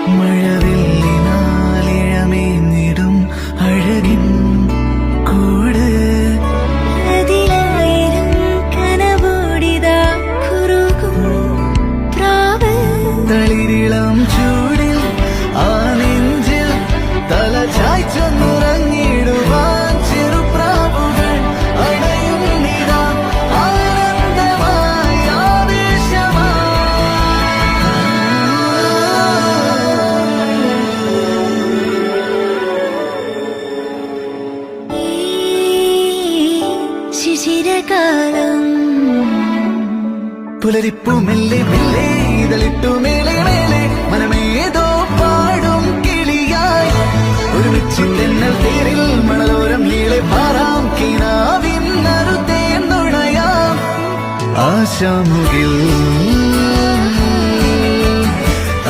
മഴവില്ലിനാലിഴമേഞ്ഞിടും അഴകിൻ കൂട് അതിലായിരം കനവോടിതാ കുറുകും പ്രാവ് തളിരിളം ചൂടിൽ ആ നെഞ്ചിൽ തല ചായ്ച്ചൊന്നുറങ്ങിടുവാൻ ചെറുപ്രാവുകൾ അടയും നിതാ ആനന്ദമായി ഈ ശിശിരകാലം പുലരിപ്പു മെല്ലെ മെല്ലെ ഇതളിട്ടു മേലെ മേലെ മനമേതോ പാടും കിളിയായി ഒരുമിച്ചിട്ടെന്നൽ തേരിൽ മണലോരം നീളെ പാറാം കിനാവിൻ നറുതേ നുണയാം ആശാ